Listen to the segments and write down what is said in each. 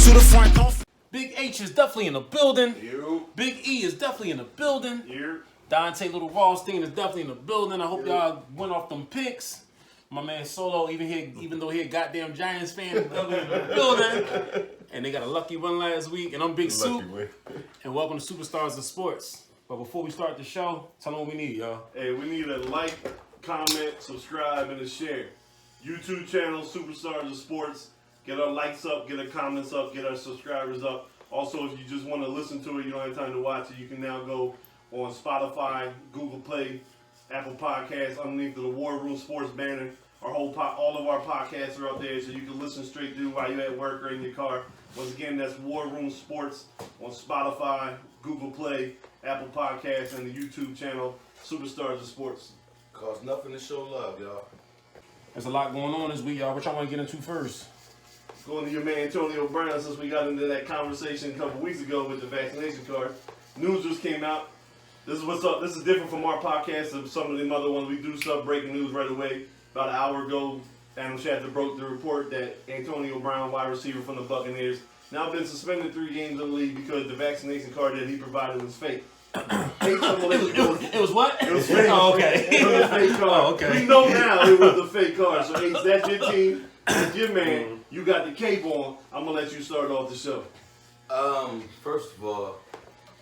to the front. Big H is definitely in the building. Big E is definitely in the building. Dante Little Rothstein is definitely in the building. I hope y'all went off them picks. My man Solo, even though he a goddamn Giants fan, is definitely in the building. And they got a lucky win last week. And I'm Big Soup. And welcome to Superstars of Sports. But before we start the show, tell them what we need, y'all. Hey, we need a like, comment, subscribe, and a share. YouTube channel, Superstars of Sports. Get our likes up, get our comments up, get our subscribers up. Also, if you just want to listen to it, you don't have time to watch it, you can now go on Spotify, Google Play, Apple Podcasts, underneath the War Room Sports banner. All of our podcasts are up there, so you can listen straight through while you're at work or in your car. Once again, that's War Room Sports on Spotify, Google Play, Apple Podcasts, and the YouTube channel, Superstars of Sports. Costs nothing to show love, y'all. There's a lot going on this week, y'all. What y'all want to get into first? Going to your man Antonio Brown, since we got into that conversation a couple weeks ago with the vaccination card. News just came out. This is what's up. This is different from our podcast and some of the other ones. We do stuff, breaking news right away. About an hour ago, Adam Schefter broke the report that Antonio Brown, wide receiver from the Buccaneers, now been suspended 3 games in the league because the vaccination card that he provided was fake. It was what? It was fake. Oh, okay. It was a fake card. Oh, okay. We know now it was a fake card. So, Ace, that's your team. That's your man. You got the cape on. I'm going to let you start off the show. First of all,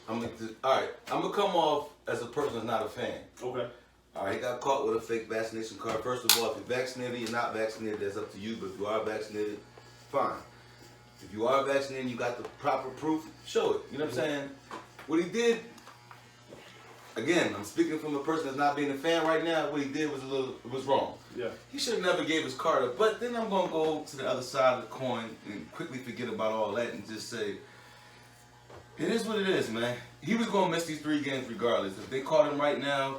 I'm going to come off as a person that's not a fan. Okay. All right, he got caught with a fake vaccination card. First of all, if you're vaccinated, you're not vaccinated, that's up to you. But if you are vaccinated, fine. If you are vaccinated, you got the proper proof, show it. You know what I'm saying? What he did, again, I'm speaking from a person that's not being a fan right now. What he did was wrong. Yeah. He should have never gave his card up. But then I'm going to go to the other side of the coin and quickly forget about all that and just say, it is what it is, man. He was going to miss these 3 games regardless. If they caught him right now,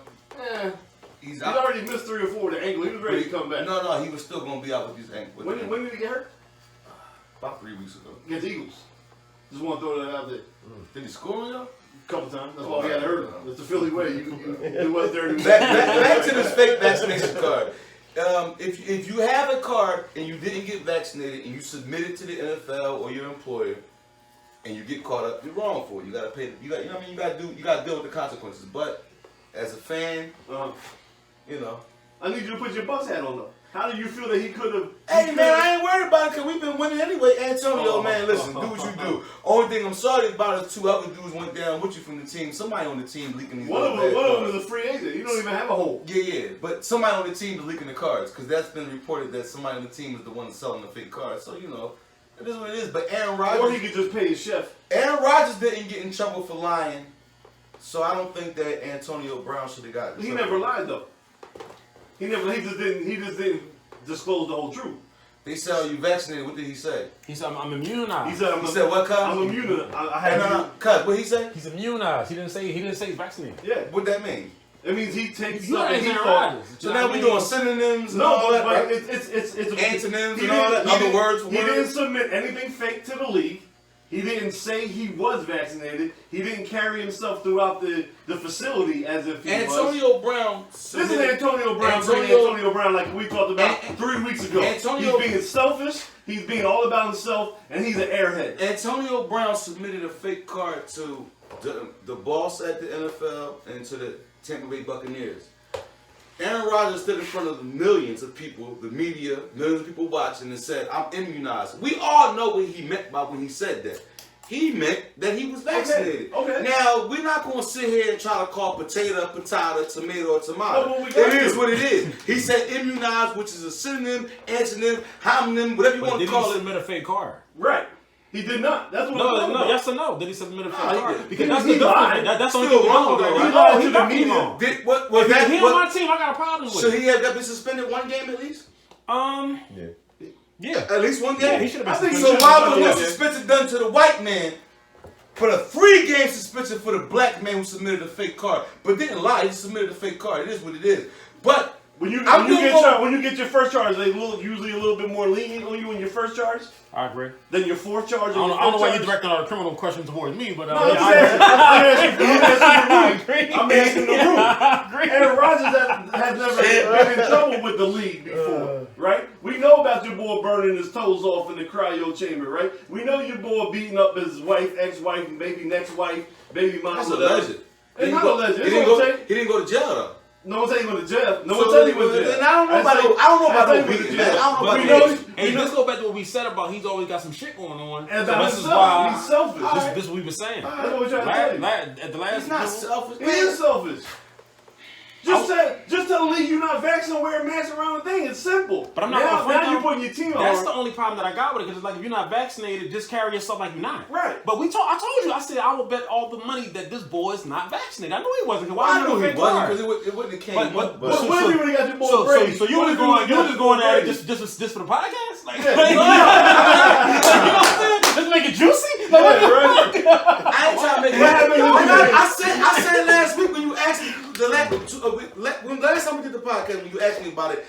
he's out. He already missed 3 or 4 with the ankle. He was ready to come back. No, he was still going to be out with his ankle. When did he get hurt? About 3 weeks ago. Against Eagles. Just want to throw that out there. Did he score on y'all? A couple times. That's why we had to hurt him. It's the Philly way. It was dirty. Back to this fake vaccination card. If you have a card and you didn't get vaccinated and you submit it to the NFL or your employer and you get caught up, you're wrong for it. You gotta pay. You gotta deal with the consequences. But as a fan, you know, I need you to put your Bucks hat on though. How do you feel that he could have? Hey man, I ain't worried about it because we've been winning anyway. Antonio, man, listen, do what you do. Only thing I'm sorry about is 2 other dudes went down with you from the team. Somebody on the team leaking these. One of them is a free agent. You don't even have a hole. Yeah, but somebody on the team is leaking the cards because that's been reported that somebody on the team is the one selling the fake cards. So you know, it is what it is. But Aaron Rodgers, or he could just pay his chef. Aaron Rodgers didn't get in trouble for lying, so I don't think that Antonio Brown should have got. He never lied though. He just didn't disclose the whole truth. They said, "Are you vaccinated?" What did he say? He said, I'm immunized. He said, "What, cuz?" I'm immunized. Cuz, what he say? He's immunized. He didn't say he's vaccinated. Yeah. What that mean? It means he takes You stuff that he Aaron thought. Rodgers. So now we doing synonyms and No, all that, but right? it's Antonyms and all that, other words for He words. didn't submit anything fake to the league. He didn't say he was vaccinated. He didn't carry himself throughout the facility as if he was. Antonio Brown. This is Antonio Brown. Antonio Brown, like we talked about 3 weeks ago. He's being selfish. He's being all about himself, and he's an airhead. Antonio Brown submitted a fake card to the boss at the NFL and to the Tampa Bay Buccaneers. Aaron Rodgers stood in front of millions of people, the media, millions of people watching, and said, "I'm immunized." We all know what he meant by when he said that. He meant that he was vaccinated. Okay. Now, we're not going to sit here and try to call potato, tomato, or tomato. No, it is what it is. He said immunized, which is a synonym, antonym, homonym, whatever you want to call it. Did he submit a fake card? Right. He did not. That's what No, yes or no? Did he submit a fake card? Because that's he lied. That's Still only wrong, though, though. right? He lied to He the media. wrong. Was that He on my team, I got a problem with Should it. he have been suspended 1 game at least? Yeah. At least 1 game? Yeah, he should have been So suspended. why was the suspension done to the white man, but a 3-game suspension for the black man who submitted a fake card, but didn't lie, he submitted a fake card. It is what it is. But When you get your first charge, they usually a little bit more lenient on you in your first charge. I agree. Then your fourth charge. I don't know why you're directing all the criminal questions towards me, but I'm asking the room. Aaron Rodgers has never been in trouble with the league before, right? We know about your boy burning his toes off in the cryo chamber, right? We know your boy beating up his wife, ex-wife, maybe next wife, baby mom. That's alleged. It's not alleged. He didn't go to jail though. No one said he went to jail. No one said he went to jail. I don't know about no beating. Let's go back to what we said about he's always got some shit going on. And this is why he's selfish. This is what we were saying. That's what we're trying to tell you. At the last, he's not selfish. He is selfish. Just tell the league you're not vaccinated, wear a mask around the thing. It's simple. But I'm not now you're putting your team on. That's the only problem that I got with it, because it's like if you're not vaccinated, just carry yourself like you're not. Right. But I told you, I said I would bet all the money that this boy is not vaccinated. I knew he wasn't. I knew he wasn't because it wouldn't have came up. What if you would have got your boy Brady? So you were just going at it just for the podcast? Like, you know what I'm saying? Let's make it juicy. Like, I ain't trying to make it. I said last week when you asked me when last time we did the podcast, when you asked me about it,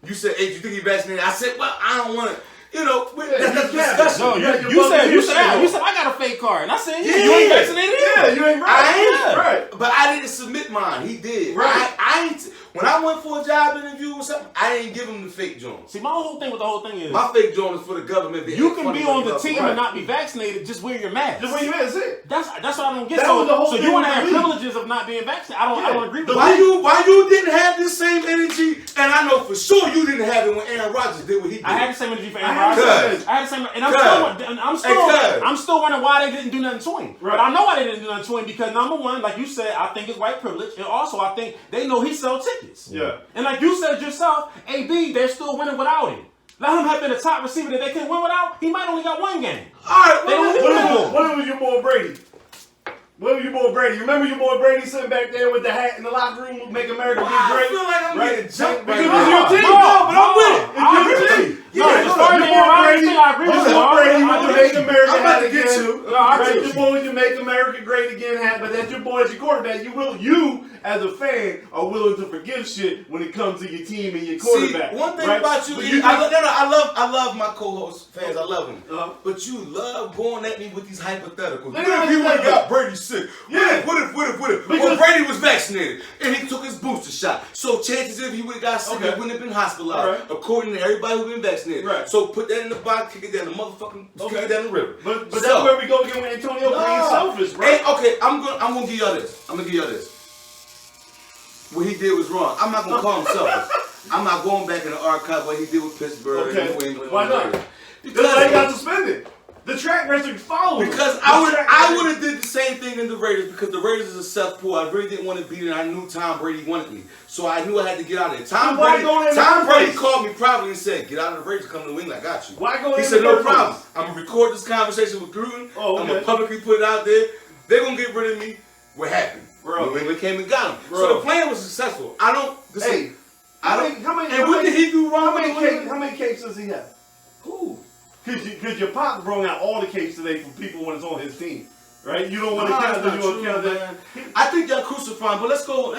you said, hey, do you think he vaccinated? I said, well, I don't want to. You know, that's discussion. No, you said I got a fake card, and I said, yeah, you ain't vaccinated. Yeah, you ain't right. I ain't right, but I didn't submit mine. He did. Right. I ain't. When I went for a job interview or something, I didn't give him the fake joint. See, my whole thing with the whole thing is my fake joint is for the government. You can be on the team and not be vaccinated. Just wear your mask. Just wear your mask. That's it. That's what I don't get. So you want to have privileges of not being vaccinated? I don't agree with that. Why you didn't have this same energy? And I know for sure you didn't have it when Aaron Rodgers did what he did. I had the same energy for Aaron Rodgers. I had the same, and I'm still wondering why they didn't do nothing to him. Right. But I know why they didn't do nothing to him because number one, like you said, I think it's white privilege, and also I think they know he sells tickets. Yeah. And like you said yourself, AB, they're still winning without him. Let him have been a top receiver that they couldn't win without. He might only got one game. All right, what was your boy Brady? What was your boy Brady? Remember your boy Brady sitting back there with the hat in the locker room, make America be great? I feel like I'm getting jumped because it's your team. No, but I'm with it. It's your team. As far as Brady, I agree with you. Brady with the Make America I'm about to get you. Your boy with the Make America Great Again hat, but that's your boy as your quarterback. You as a fan are willing to forgive shit when it comes to your team and your quarterback. See, one thing about you, I love my co-host fans. I love them. But you love going at me with these hypotheticals. What if he would have got Brady sick? Yeah. What if? Well, Brady was vaccinated and he took his booster shot. So chances if he would have got sick, he wouldn't have been hospitalized. Right. According to everybody who's been vaccinated. Right. So put that in the box, kick it down the motherfucking, kick it down the river. But that's where we go again with Antonio being selfish, bro. Okay, I'm gonna give y'all this. What he did was wrong. I'm not gonna call him selfish. I'm not going back in the archive what he did with Pittsburgh and New England. Why not? Because they got suspended. The track record followed. Because I would have did the same thing in the Raiders because the Raiders is a cesspool. I really didn't want to beat it. I knew Tom Brady wanted me, so I knew I had to get out of there. Tom Brady called me privately and said, "Get out of the Raiders, come to New England. I got you." Why go? He said, "No problem. I'm gonna record this conversation with Gruden. I'm gonna publicly put it out there. They're gonna get rid of me. What happened? New England came and got him. So the plan was successful. What did he do wrong? How many capes does he have? Who? Because your pop brought out all the capes today for people when it's on his team, right? You don't want to count that. I think y'all crucifying, but let's go.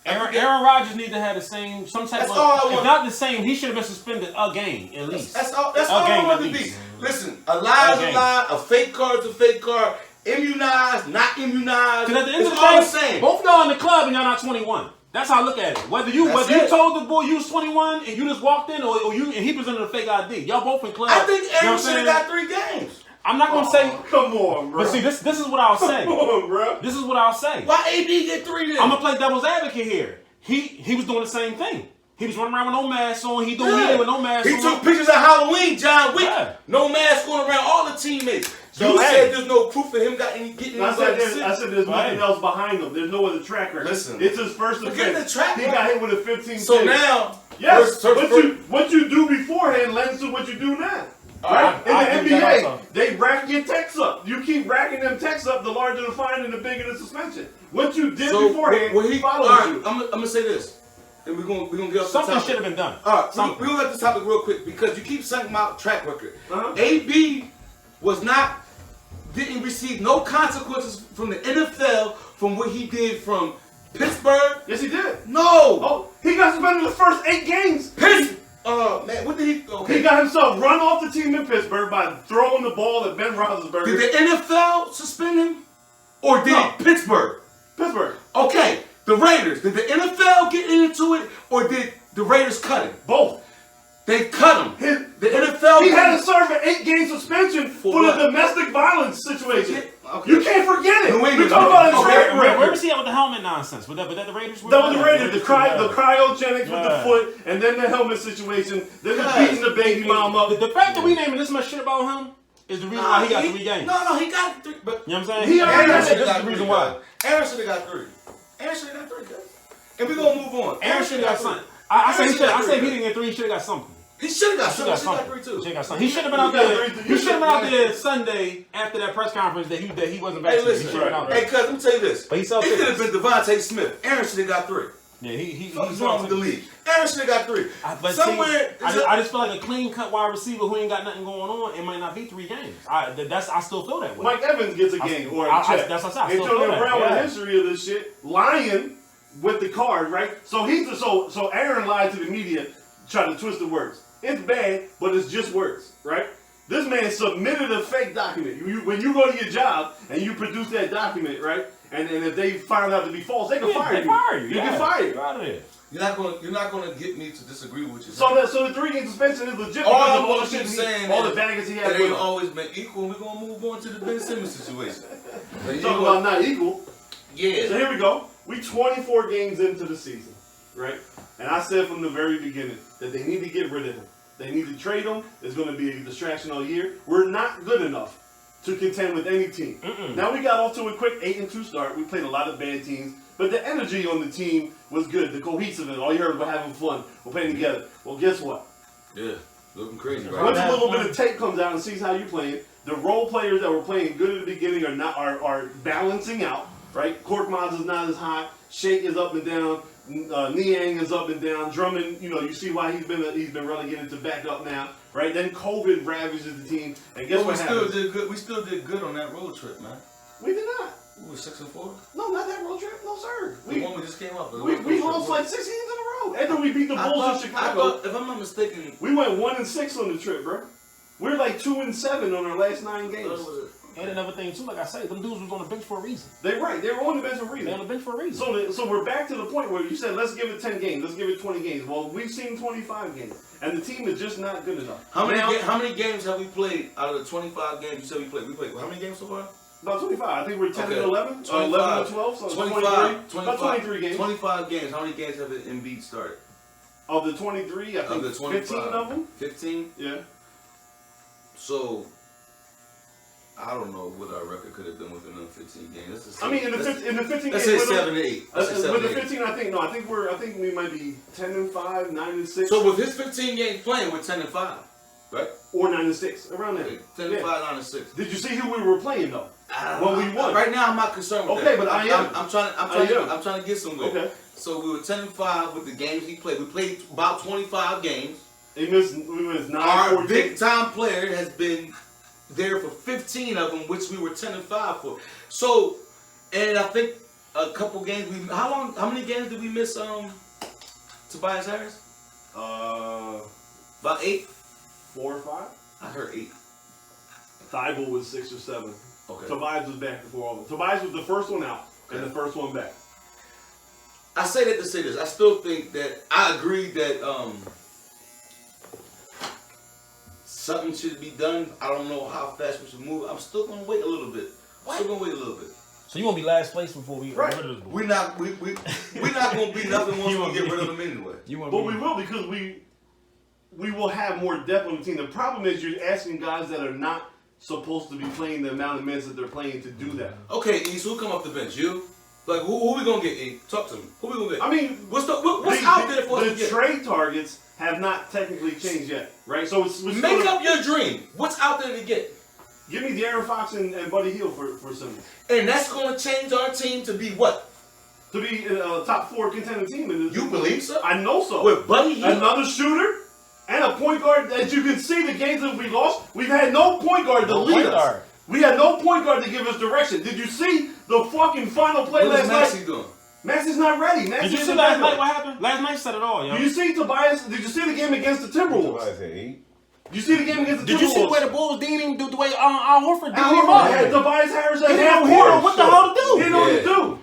Aaron Rodgers need to have the same, some type of. If not the same, he should have been suspended a game at least. That's all I want to be. Listen, a lie is a lie. A fake card is a fake card. Immunized, not immunized. Because at the end of the day, both y'all in the club and y'all not 21. That's how I look at it. Whether you told the boy you was 21 and you just walked in, or you and he presented a fake ID. Y'all both in club. I think Aaron should have got 3 games. I'm not gonna say. Come on, bro. But see, this is what I'll say. Come on, bro. This is what I'll say. Why AB get 3 then? I'm gonna play devil's advocate here. He was doing the same thing. He was running around with no mask on. He doing media with no mask on. He took pictures of Halloween, John Wick. Yeah. No mask on around all the teammates. So you said there's no proof of him getting I said there's nothing else behind him. There's no other track record. Listen, it's his first offense. He got hit with a 15. So now, yes, what you do beforehand lends to what you do now. Right? In the NBA, they rack your texts up. You keep racking them texts up, the larger the fine and the bigger the suspension. What you did beforehand follows you. I'm gonna say this. And we're gonna get off something the topic. Should have been done. All right, we're gonna let this topic real quick because you keep saying my track record. AB didn't receive no consequences from the NFL from what he did from Pittsburgh? Yes, he did. No. Oh, he got suspended the first 8 games. Man, what did he? Okay. He got himself run off the team in Pittsburgh by throwing the ball at Ben Roethlisberger. Did the NFL suspend him, or did Pittsburgh? Pittsburgh. Okay, the Raiders. Did the NFL get into it, or did the Raiders cut him? Both. They cut him. The NFL. He had to serve an 8-game suspension for the domestic violence situation. Okay. You can't forget it. We talking about a track Where record. was he at with the helmet nonsense? Was that the Raiders? That was the Raiders. The cryogenics with the foot, and then the helmet situation. Then the beating the baby mom up. The fact that we naming this much shit about him is the reason why he got 3 games. No, he got 3. But you know what I'm saying? He already That's got the reason 3, why. Aaron should have got 3. Aaron should have got 3, guys. And we're gonna move on. Aaron should have got something. I say if he didn't get 3, he should have got something. He should have got something. He should have been out there. He should have been out there Sunday after that press conference that he wasn't Hey, vaccinated. listen. He should have been out there. Hey, cuz, let me tell you this. But he It could have been Devontae Smith. Aaron should have got 3. Yeah, he's wrong with the league. Aaron should have got 3. But somewhere, I just feel like a clean cut wide receiver who ain't got nothing going on. It might not be 3 games. I still feel that way. Mike Evans gets a game or a check. That's what I still feel Antonio that. Brown with the history of this shit, lying with the card, right? So so Aaron lied to the media, trying to twist the words. It's bad, but it's just words, right? This man submitted a fake document. When you go to your job and you produce that document, right? And if they find out to be false, they can fire you. You get fired. You're out of there. You're not gonna get me to disagree with you. So the 3-game suspension is legit all because I'm of all the shit saying, all the baggage he had. It ain't always been equal. We're gonna move on to the Ben Simmons situation. Talking about not equal. Yeah. So here we go. We 24 games into the season, right? And I said from the very beginning that they need to get rid of him. They need to trade him. It's going to be a distraction all year. We're not good enough to contend with any team. Now we got off to a quick 8-2 start. We played a lot of bad teams, but the energy on the team was good. The cohesiveness. All you heard was having fun. We're playing together. Well, guess what? Yeah, looking crazy. Right? Once a little bit of tape comes out and sees how you're playing, the role players that were playing good at the beginning are balancing out. Right? Korkmaz is not as hot. Shake is up and down. Niang is up and down. Drummond, you see why he's been relegated to back up now, right? Then COVID ravages the team, and guess what happened? We still did good on that road trip, man. We did not. We were 6-4. No, not that road trip. No, sir. The one we just came up. We lost like 6 games in a row. After we beat the Bulls in Chicago, if I'm not mistaken, we went 1-6 on the trip, bro. We're like 2-7 on our last 9 games. And another thing too, like I said, them dudes was on the bench for a reason. They're right. They were on the bench for a reason. They're on the bench for a reason. So we're back to the point where you said, let's give it 10 games. Let's give it 20 games. Well, we've seen 25 games. And the team is just not good enough. How many games have we played out of the 25 games you said we played? We played how many games so far? About 25. I think we're 10 and 11. 25, 11 and 12. So 25, 23. About 23 games. 25 games. How many games have Embiid started? Of the 23, I think 15 of them. 15? Yeah. So, I don't know what our record could have been within the 15 games. I mean, in the 15 let's games. say 7 to 8. With the 15, I think we might be 10 and 5, 9 and 6. So with his 15 games playing, we're 10 and 5, right? Or 9 and 6, around there. 10 and 5, 9 and 6. Did you see who we were playing though? When we won. Right now, I'm not concerned with that. Okay, but I am. I'm trying to get somewhere. Okay. So we were 10 and 5 with the games he played. We played about 25 games. We missed 9. Our 14. big time player has been there for 15 of them, which we were 10 and 5 for. So, and I think a couple games. How many games did we miss? Tobias Harris. About 8. 4 or 5. I heard 8. Thibault was 6 or 7. Okay. Tobias was back before all of them. Tobias was the first one out and the first one back. I say that to say this. I still think that I agree that something should be done. I don't know how fast we should move. I'm still gonna wait a little bit. So you want to be last place before we get rid of this boy? We're not gonna be nothing once we get rid of them anyway. But we will, because we will have more depth on the team. The problem is you're asking guys that are not supposed to be playing the amount of minutes that they're playing to do that. Okay, East, who come off the bench? You? Like, who we gonna get, E? Talk to me. Who we gonna get? I mean, what's out there for us to the get? trade targets have not technically changed yet, right? So it's Make up your dream. What's out there to get? Give me De'Aaron Fox and Buddy Hield for Simmons. And that's gonna change our team to be what? To be a top 4 contender team. You believe so? I know so. With Buddy Hield? Another shooter and a point guard. As you can see, the games that we lost, we've had no point guard to lead us. We had no point guard to give us direction. Did you see the fucking final play last night? What is Maxey doing? Maxey's not ready. Did you see last night what happened? Last night said it all, yo. Did you see Tobias? Did you see the game against the Timberwolves? Did you see the game against the Timberwolves? Did you see the way the Bulls did him? The way Al Horford did him up? Tobias Harris at He half didn't know what the hell to do. He didn't know what to do.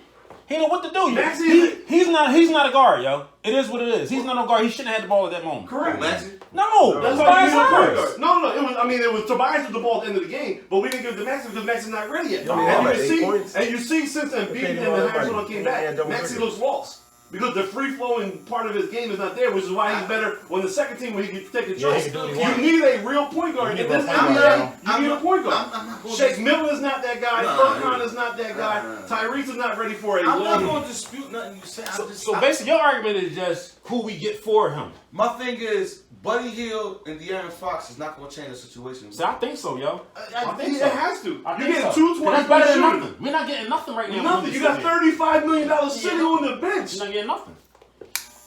He didn't know what to do. Maxey, he's not a guard, yo. It is what it is. He's not a guard. He shouldn't have had the ball at that moment. Correct. Maxey? No, that's why you need a point guard. No. It was Tobias with the ball at the end of the game, but we didn't give it to Maxey because Maxey's not ready yet. And you see since Embiid and Harris came back, Maxey looks lost. Because the free-flowing part of his game is not there, which is why he's better on the second team when he can take control. You need a real point guard. In this NBA, you need a point guard. Shake Milton is not that guy. Furkan is not that guy. Tyrese is not ready for it. I'm not going to dispute nothing you say. So basically, your argument is just who we get for him. My thing is, Buddy Hield and De'Aaron Fox is not going to change the situation. So I think so, yo. I think it has to. You're getting 2 that's better than nothing. We're not getting nothing right now. Nothing. You got $35 million sitting on the bench. You're not getting nothing.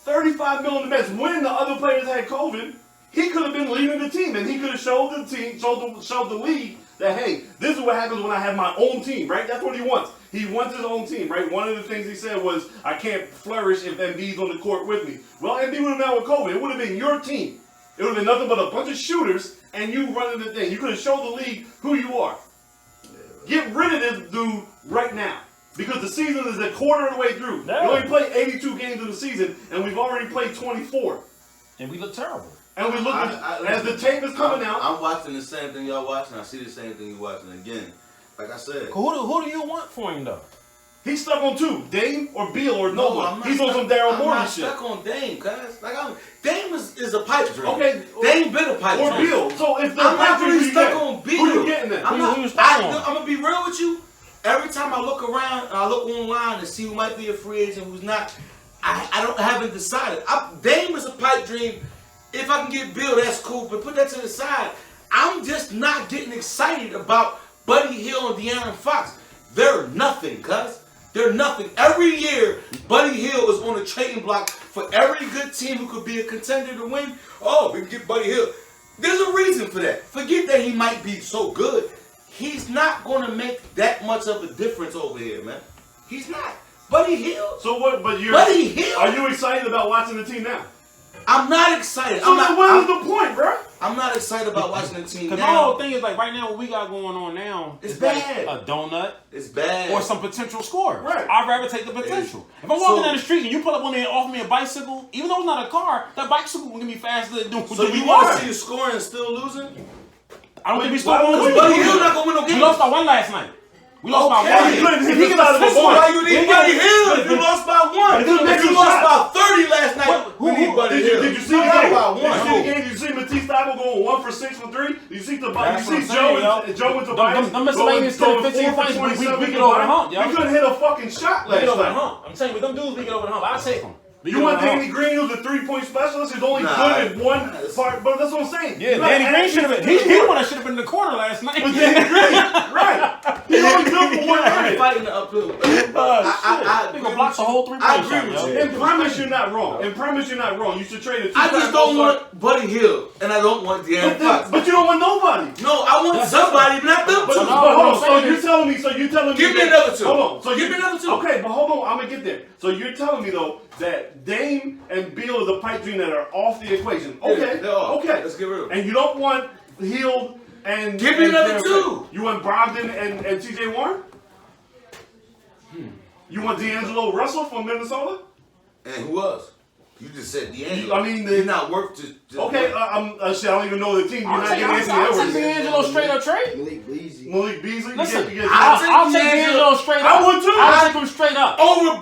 $35 million on the bench. When the other players had COVID, he could have been leading the team, and he could have showed the team, showed the league that, hey, this is what happens when I have my own team, right? That's what he wants. He wants his own team, right? One of the things he said was, I can't flourish if Embiid's on the court with me. Well, Embiid would have been with COVID. It would have been your team. It would have been nothing but a bunch of shooters and you running the thing. You could have showed the league who you are. Get rid of this dude right now. Because the season is a quarter of the way through. We only played 82 games in the season, and we've already played 24. And we look terrible. And we look, as the tape is coming out. I'm watching the same thing y'all watching. I see the same thing you watching again. Like I said. Who do you want for him, though? He's stuck on 2, Dame or Beal or no one. He's on some Daryl Morey shit. I'm stuck on Dame, cuz. Dame is a pipe dream. Okay. Dame been a pipe dream. Or Beal. So if I'm not really stuck on Beal. Who you getting then? I'm going to be real with you. Every time I look around, I look online and see who might be a free agent, who's not, I haven't decided. Dame is a pipe dream. If I can get Bill, that's cool, but put that to the side. I'm just not getting excited about Buddy Hield and De'Aaron Fox. They're nothing, cuz. They're nothing. Every year, Buddy Hield is on the trading block for every good team who could be a contender to win. Oh, we can get Buddy Hield. There's a reason for that. Forget that he might be so good. He's not going to make that much of a difference over here, man. He's not. Buddy Hield. So what? But Buddy Hield. Are you excited about watching the team now? I'm not excited. So what is the point, bro? I'm not excited about watching the team now. Because my whole thing is like right now, what we got going on now it's is bad. Like a donut. It's bad. Or some potential score. Right. I'd rather take the potential. If I'm walking down the street and you pull up on me and offer me a bicycle, even though it's not a car, that bicycle will give me faster than doing. So you want to see you scoring and still losing? I don't think we scored one. Buddy Hield not gonna win no game. We lost by 1 last night. We lost by 1. If he gets out of the why you need Buddy Hield if you lost by 1? If you lost by 30 last night, we need Buddy Hield. Did you see the game? Did you see Matisse Thybulle going 1 for 6 for 3? Did you see Joe and Tobias? The miscellaneous 10 15 points, we get over the hump, yo. We couldn't hit a fucking shot last night. I'm telling you, with them dudes, we get over the hump. I'll take them. You want Danny Green, who's a 3-point specialist, who's only good at one part, but that's what I'm saying. Yeah, Danny Green should have been. He the one that should have been in the corner last night. But Danny Green, right? He's only good for one area. Fighting the uphill. I think blocks the whole 3-point shot. I agree with you. In premise, you're not wrong. In premise, you're not wrong. You should trade it. I just don't want Buddy Hield, and I don't want De'Aaron Fox. But you don't want nobody. No, I want somebody, but not them two. But hold on. So you're telling me. Give me another 2. Hold on. So give me another 2. Okay, but hold on. I'm gonna get there. So you're telling me though that Dame and Beal is a pipe dream that are off the equation. Okay. Yeah, okay. Let's get rid of them. And you don't want Hield and give me another 2. You want Brogdon and T.J. Warren? You want D'Angelo Russell from Minnesota? And who else? You just said D'Angelo. I mean, they're not worth to. Okay, shit, I don't even know the team. You're not getting Anthony I'll Edwards. take D'Angelo straight up trade. Malik Beasley. Listen, you get I'll take D'Angelo straight up. I would too. I'll take him straight up. Over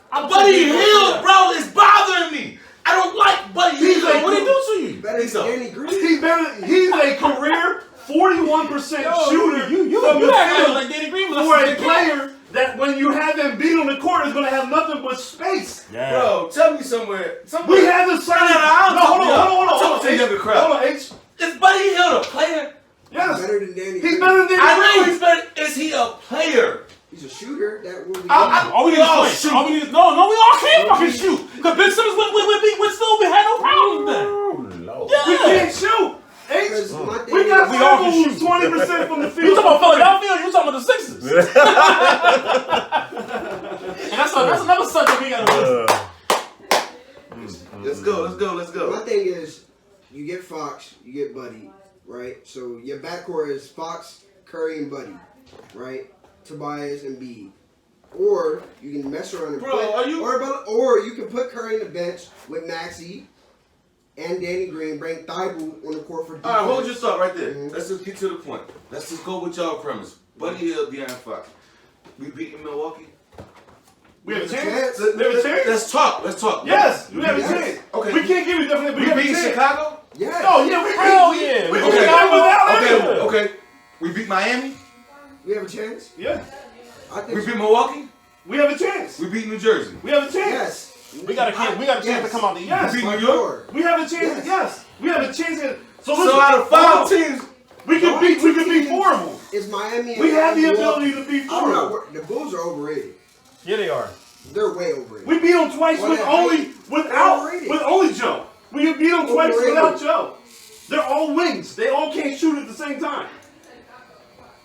Buddy Hield, bro, is bothering me. I don't like Buddy Hield. What did he do to you? He's a career 41% shooter from the field like Danny Green for a player that when you have him beat on the court is going to have nothing but space. Yeah. Bro, tell me somewhere. We haven't signed. Hold on. Hold on, H. Is Buddy Hield a player? Yes. Better than Danny. He's better than Danny. I know he's better. Is he a player? He's a shooter. That will be. We all shoot. We all can't fucking shoot. Because Ben Simmons would still had no problem then. Yeah. We can't shoot. H. We got Thybulle who's 20% from the field. You talking about Philadelphia or you talking about the Sixers? And that's a another subject we gotta Let's go. My thing is, you get Fox, you get Buddy, right? So your backcourt is Fox, Curry, and Buddy, right? Tobias and B. Or you can mess around and or you can put Curry in the bench with Maxey and Danny Green, bring Thibault on the court for defense. All right, hold your thought right there. Let's just get to the point. Let's just go with y'all premise. Buddy Hill, De'Aaron Fox. We beating Milwaukee? We have a chance. We have a chance. Let's talk. Yes, we have a chance. Okay. We can't give you definitely. We beat Chicago? Yes. Oh yeah, we Hell beat. yeah. We beat without Okay. We beat Miami? We have a chance. Yeah. I think We beat Milwaukee? We have a chance. We beat New Jersey? We have a chance. Yes. We got a chance to come out the East. Yes. We beat New York? We have a chance. Yes. We have a chance. So out of 5 teams, we could beat 4 of them. It's Miami. And We have the Milwaukee. ability to beat 4 of them. The Bulls are overrated. Yeah, they are. They're way overrated. We beat them twice with only Joe. We can beat them twice without Joe. They're all wings. They all can't shoot at the same time.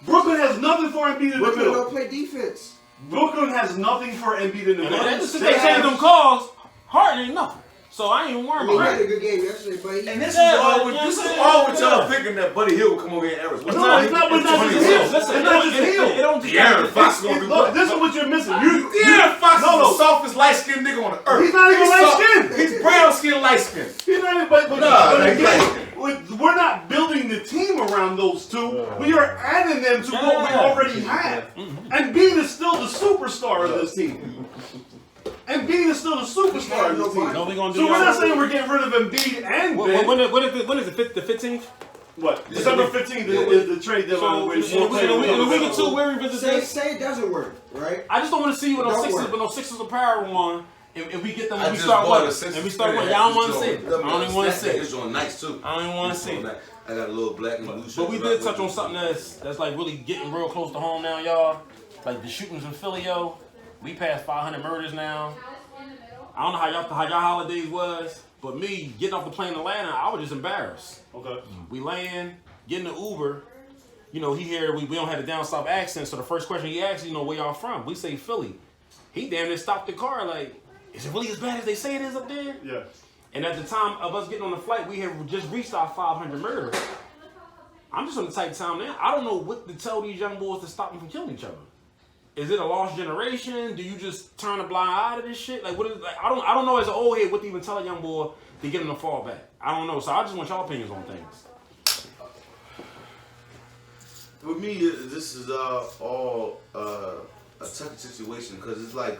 Brooklyn has nothing for Embiid in the Brooklyn middle. don't play defense. Brooklyn has nothing for Embiid in the middle. And since they changed them calls, Harden ain't nothing. So I ain't even worried He about had a it. good game yesterday, but he... and this Yeah, is all but with you know this what is I'm all saying? with y'all Yeah. thinking that Buddy Hill will come over here and average. No, it's not just Hill. Listen, It's not just Hill. It don't just De'Aaron Fox gonna do Look, this is what you're missing. De'Aaron Fox is the softest light-skinned nigga on the earth. He's not even light-skinned. He's brown-skinned, light-skinned. He's not even, but Nah, again, we're not building the team around those two. We are adding them to what we already have. And Embiid is still the superstar of this team. Embiid is still the superstar of this team. No, we gonna do So we're that. not saying we're getting rid of Embiid and Ben. When is it? The 15th? What? December 15th is the trade deadline. So in a week or two, we'll revisit this. Say it doesn't work, right? I just don't want to see you with no Don't Sixers, work. but no Sixers apparel on, and we get them I when we just start bought a winning. Sixers And we start winning. fan. Y'all don't want to see it. I don't even want to see It's it. on nice too. I don't even want to see it. I got a little black and blue shirt. But we did touch on something that's like really getting real close to home now, y'all. Like the shootings in Philly, yo. We passed 500 murders now. I don't know how y'all holidays was, but me getting off the plane in Atlanta, I was just embarrassed. Okay. We land, getting the Uber. You know, he here, we don't have a down south accent, so the first question he asks, you know, where y'all from? We say Philly. He damn near stopped the car like, is it really as bad as they say it is up there? Yeah. And at the time of us getting on the flight, we had just reached our 500 murders. I'm just on the type of time now, I don't know what to tell these young boys to stop them from killing each other. Is it a lost generation? Do you just turn a blind eye to this shit? Like, what is like? I don't know as an old head what to even tell a young boy to get him to fall back. I don't know. So I just want y'all opinions on things. For me, this is all a touchy situation because it's like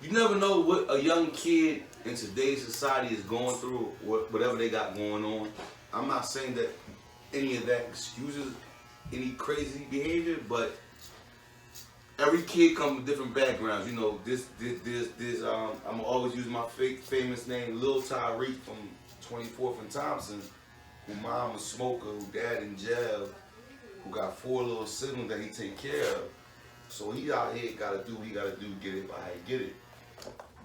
you never know what a young kid in today's society is going through, whatever they got going on. I'm not saying that any of that excuses any crazy behavior, but every kid comes with different backgrounds. You know, this I'm always using my famous name, Lil Tyreek from 24th and Thompson, who mom was a smoker, who dad in jail, who got 4 little siblings that he take care of. So he out here gotta do what he gotta do, get it by how he get it.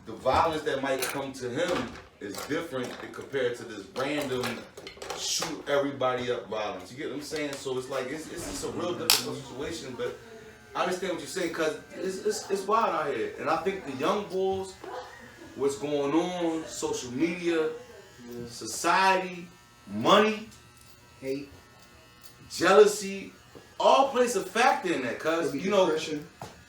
The violence that might come to him is different compared to this random shoot everybody up violence. You get what I'm saying? So it's like it's just a real difficult situation, but I understand what you're saying because it's wild out here. And I think the young bulls, what's going on, social media, society, money, Hate. jealousy, all plays a factor in that, cause you know,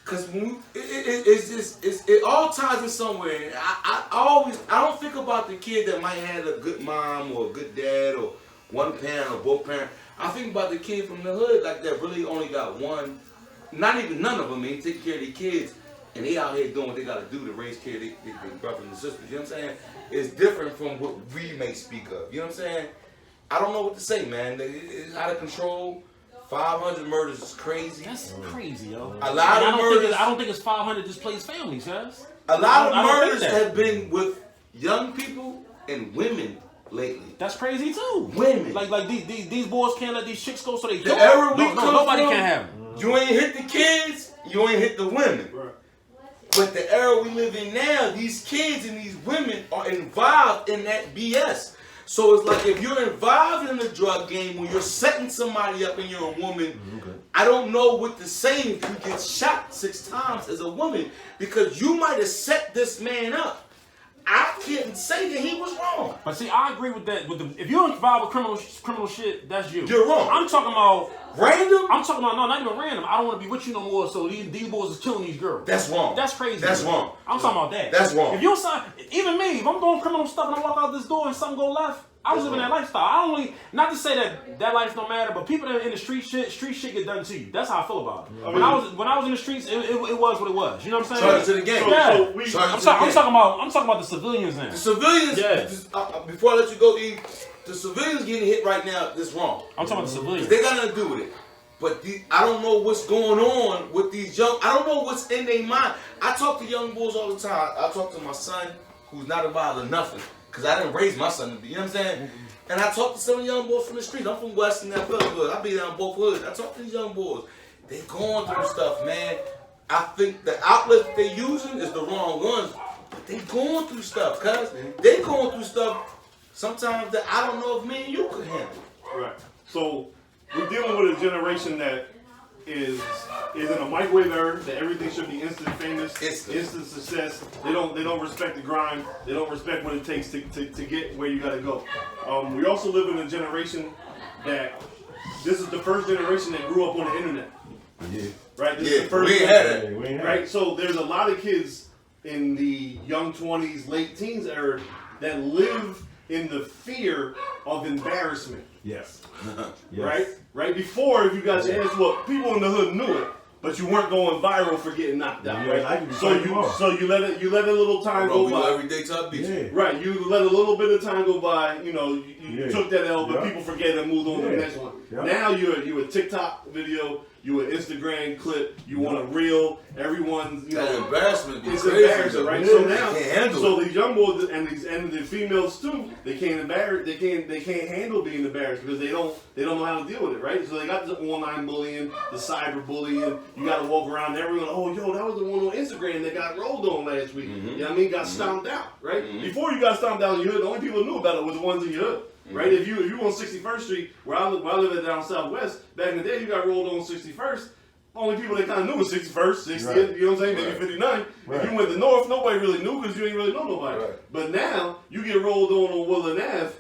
cause when it all ties in somewhere. I don't think about the kid that might have a good mom or a good dad or one parent or both parents. I think about the kid from the hood like that really only got one, not even none of them. They take care of their kids and they out here doing what they gotta do to raise kids, their brothers and sisters. You know what I'm saying? It's different from what we may speak of. You know what I'm saying? I don't know what to say, man. It's out of control. 500 murders is crazy. That's crazy, yo. A lot of murders. I don't think it's 500 displaced families, guys. A lot of I don't murders think that. have been with young people and women lately. That's crazy too. Women. Like these boys can't let these chicks go, so they The era we come nobody from, can have them. You ain't hit the kids, you ain't hit the women. Right. But the era we live in now, these kids and these women are involved in that BS. So it's like if you're involved in the drug game, when you're setting somebody up and you're a woman, I don't know what to say if you get shot 6 times as a woman because you might have set this man up. I can't say that he was wrong. But see, I agree with that. If you're involved with criminal shit, that's you. You're wrong. I'm talking about random. I'm talking about no, not even random. I don't want to be with you no more. So these boys is killing these girls. That's wrong. That's crazy. That's wrong. I'm talking about that. That's wrong. If you sign, even me, if I'm doing criminal stuff and I walk out this door and something go left, I was living that lifestyle. I only, not to say that life don't matter, but people that are in the street shit get done to you. That's how I feel about it. When I was in the streets, it was what it was. You know what I'm saying? Sorry to the game. I'm talking about the civilians now. The civilians. Yeah. Before I let you go, E, the civilians getting hit right now. That's wrong. I'm talking about the civilians. They got nothing to do with it. But I don't know what's going on with these young. I don't know what's in their mind. I talk to young boys all the time. I talk to my son, who's not involved in nothing. Because I didn't raise my son to be, you know what I'm saying? And I talk to some young boys from the street. I'm from Western Hood. I be down both hoods. I talk to these young boys. They going through stuff, man. I think the outlets they using is the wrong ones. But they going through stuff, cuz. They going through stuff sometimes that I don't know if me and you could handle. Right. So we're dealing with a generation that is in a microwave era, that everything should be instant famous, instant success. They don't respect the grind. They don't respect what it takes to get where you gotta go. We also live in a generation that this is the first generation that grew up on the internet. Yeah. Right? This is the first generation. Right? So there's a lot of kids in the young 20s, late teens era that live in the fear of embarrassment. Yes. Right? Right before, if you got your ass whooped, people in the hood knew it, but you weren't going viral for getting knocked out. Yeah, Right? So you let a little time go by. Everyday type beat. Yeah. Right? You let a little bit of time go by. You know, you took that L, but people forget and moved on to the next one. Now you a TikTok video. You an Instagram clip, you want a reel, everyone's, you know. That embarrassment it's crazy, embarrassing, right? Yeah, So now, so these young boys and the females too, they can't handle being embarrassed because they don't know how to deal with it, right? So they got the online bullying, the cyber bullying. You got to walk around and everyone, oh, yo, that was the one on Instagram that got rolled on last week. You know what I mean? Got stomped out, right? Before you got stomped out in your hood, the only people who knew about it was the ones in your hood. Right? If you on 61st Street, where I live at down Southwest, back in the day you got rolled on 61st. Only people that kind of knew was 61st, 60th, you know what I'm saying? Maybe 59. If you went to North, nobody really knew because you ain't really know nobody. But now, you get rolled on Woodland Ave,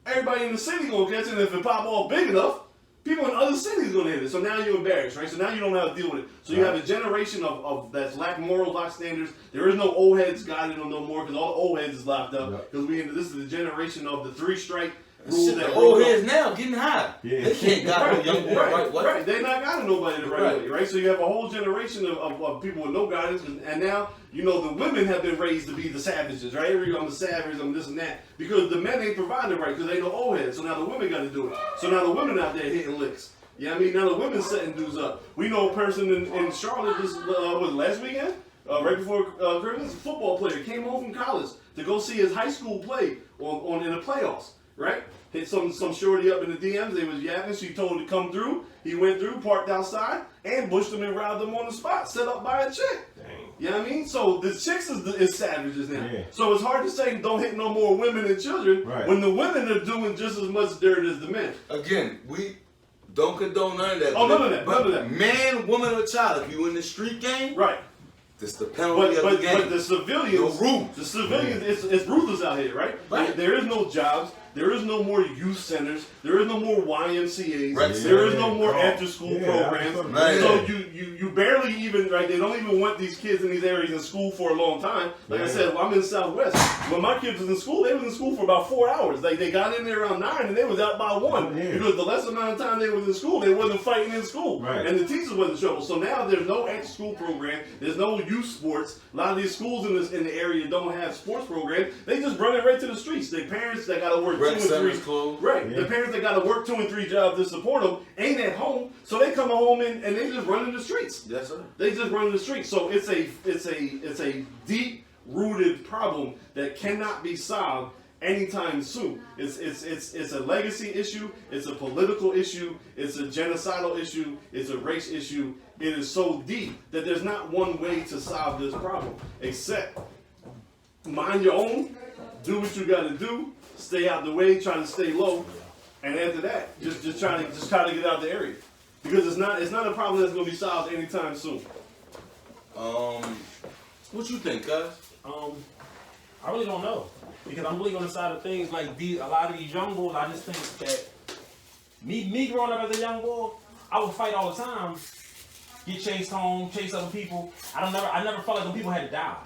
everybody in the city gonna catch it, and if it pop off big enough, people in other cities gonna hit it. So now you're embarrassed, right? So now you don't know how to deal with it. So you have a generation of that's lack morals, lack standards. There is no old heads guiding them no more because all the old heads is locked up. Because this is the generation of the 3-strike rule. The old heads now getting high. Yeah. They can't guide no young boy. Right. They're not guiding nobody the right way, right? So you have a whole generation of people with no guidance, and now, you know, the women have been raised to be the savages, right? I'm the savage, I'm this and that. Because the men ain't providing right, because they know old heads. So now the women got to do it. So now the women out there hitting licks. You know what I mean? Now the women setting dudes up. We know a person in Charlotte was last weekend, right before Christmas, a football player came home from college to go see his high school play on in the playoffs. Right? Hit some shorty up in the DMs. They was yapping. She told him to come through. He went through, parked outside, ambushed him and robbed him on the spot, set up by a chick. Dang. You know what I mean? So the chicks is savages now. Yeah. So it's hard to say don't hit no more women and children when the women are doing just as much dirt as the men. Again, we don't condone none of that. Oh, none of that. Man, woman, or child, if you in the street game, right. It's the penalty of the game. But the civilians, it's ruthless out here, right? There is no jobs. There is no more youth centers. There is no more YMCAs. Right. There is no more after-school programs. So you barely even, right, they don't even want these kids in these areas in school for a long time. Like I said, I'm in Southwest. When my kids was in school, they was in school for about 4 hours. Like, they got in there around 9 and they was out by 1. Because the less amount of time they was in school, they wasn't fighting in school. Right. And the teachers wasn't in trouble. So now there's no after-school program. There's no youth sports. A lot of these schools in the area don't have sports programs. They just run it right to the streets. Their parents that got to work 2 and 3. Right. The parents that got to work 2 and 3 jobs to support them ain't at home, so they come home and they just run in the streets. Yes, sir. They just run in the streets. So it's a deep-rooted problem that cannot be solved anytime soon. It's a legacy issue. It's a political issue. It's a genocidal issue. It's a race issue. It is so deep that there's not one way to solve this problem except mind your own, do what you got to do. stay out the way, trying to stay low, and after that, just try to get out the area because it's not a problem that's gonna be solved anytime soon. What you think, guys? I really don't know because I'm really on the side of things like a lot of these young boys. I just think that me growing up as a young boy, I would fight all the time, get chased home, chase other people. I never felt like when people had to die.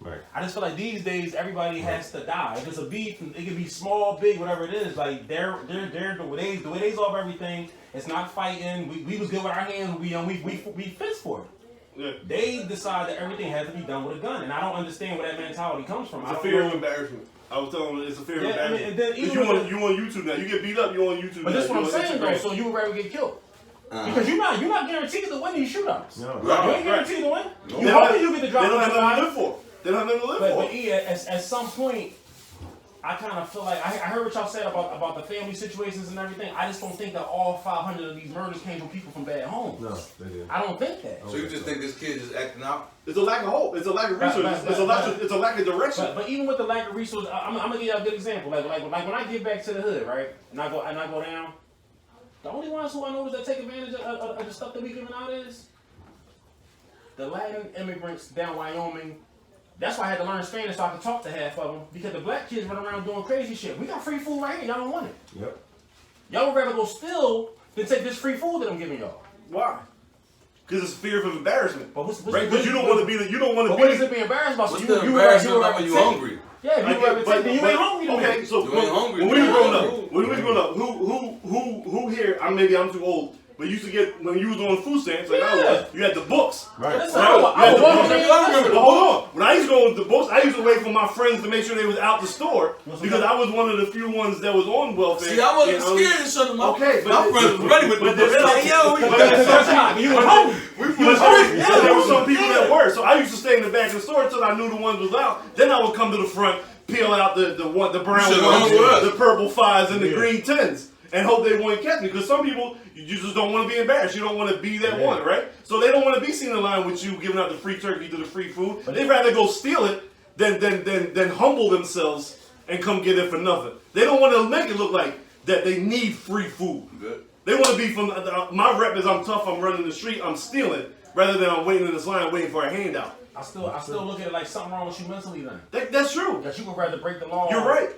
Right. I just feel like these days everybody has to die. If it's a beef, it can be small, big, whatever it is. Like they're the way they solve everything. It's not fighting. We was good with our hands. We fist for it. Yeah. They decide that everything has to be done with a gun, and I don't understand where that mentality comes from. It's a fear of embarrassment. I was telling them it's a fear of embarrassment. and then you on YouTube now. You get beat up, you on YouTube. But now. that's what I'm saying though. So you would rather get killed. Because you're not guaranteed to win these shootouts. No. You ain't guaranteed to win. No. You hoping you get the drop. They don't have nothing to live for. They don't have nothing to live for. But at some point, I kind of feel like I heard what y'all said about the family situations and everything. I just don't think that all 500 of these murders came from people from bad homes. No, they didn't. I don't think that. So you just think this kid is acting out? It's a lack of hope. It's a lack of resources. It's a lack of direction. But even with the lack of resources, I'm gonna give you a good example. Like when I get back to the hood, right, and I go down. The only ones who I notice that take advantage of the stuff that we giving out is the Latin immigrants down Wyoming. That's why I had to learn Spanish so I could talk to half of them. Because the black kids run around doing crazy shit. We got free food right here. Y'all don't want it. Yep. Y'all would rather go steal than take this free food that I'm giving y'all. Why? Because it's fear of embarrassment. But what's right? Because you don't want to be the. You don't want to be. What is it being embarrassed about? What's So the embarrassment about when you hungry? Yeah, if you rather take, then you ain't hungry. Okay, so You ain't hungry. when we were growing up, who here? Maybe I'm too old. But you used to get when you was on food stamps, like I was, you had the books. Right. Listen, Right. I was walking But hold on. When I used to go with the books, I used to wait for my friends to make sure they was out the store because I was one of the few ones that was on welfare. See, I wasn't scared to shut them up. Okay, but my friends was ready with but the books. Like, yo, we You was hungry. But there were some people that were. So I used to stay in the back of the store until I knew the ones was out. Then I would come to the front, peel out the brown ones, the purple fives, and the green tens. And hope they won't catch me. Because some people, you just don't want to be embarrassed. You don't want to be that one, right? So they don't want to be seen in line with you giving out the free turkey to the free food. They'd rather go steal it than humble themselves and come get it for nothing. They don't want to make it look like that they need free food. Good. They want to be from, my rep is I'm tough, I'm running the street, I'm stealing, rather than I'm waiting in this line waiting for a handout. I still look at it like something wrong with you mentally then. That's true. That you would rather break the law. You're right.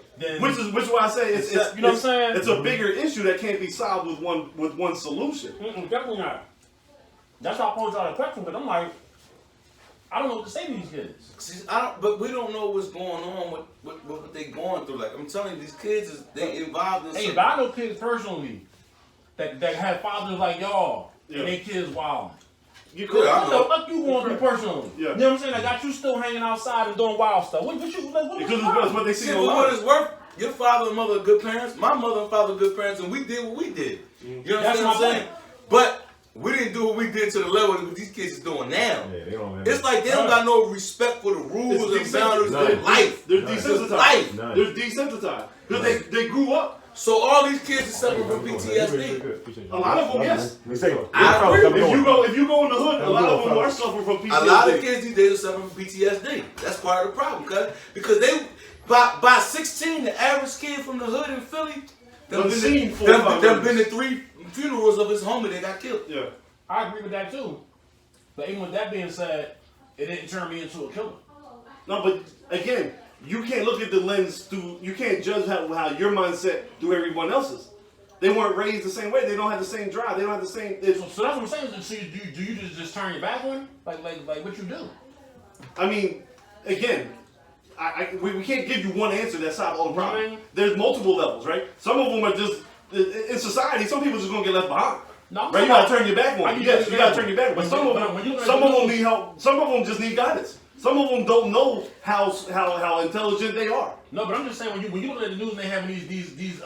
Which is why I say it's you know what I'm saying? It's a bigger issue that can't be solved with one solution. Definitely not. That's why I posed y'all the question, because I'm like, I don't know what to say to these kids. See, but we don't know what's going on with what they going through. Like I'm telling you, these kids they involved in. Hey, but I know kids personally that have fathers like y'all and their kids wild. You could. What the fuck you going through personally? Yeah. You know what I'm saying? I got you still hanging outside and doing wild stuff. What Because it's what they see See, online. for what it's worth, your father and mother are good parents. My mother and father are good parents, and we did what we did. You know what I'm saying? But we didn't do what we did to the level that these kids is doing now. Yeah, they don't have It's like they don't got no respect for the rules and boundaries of life. They're desensitized. Life. They're desensitized. Because they grew up. So all these kids are suffering from PTSD. A lot of them, yes. I agree. If you go in the hood, a lot of them are suffering from PTSD. A lot of kids these days are suffering from PTSD. That's part of the problem, because they by 16, the average kid from the hood in Philly, they've been to 3 funerals of his homie that got killed. Yeah, I agree with that too. But even with that being said, it didn't turn me into a killer. no, but again, you can't look at the lens through. You can't judge how your mindset through everyone else's. They weren't raised the same way. They don't have the same drive. They don't have the same. So that's what I'm saying. So do you just turn your back on him? Like what you do? I mean, again, we can't give you one answer that solves all the problems. Right. There's multiple levels, right? Some of them are just in society. Some people are just gonna get left behind. No, right? You gotta turn your back on Are them. you Yes, just you gotta saying- turn your back. But some of them need help. Some of them just need guidance. Some of them don't know how intelligent they are. No, but I'm just saying when you look at the news and they having these peace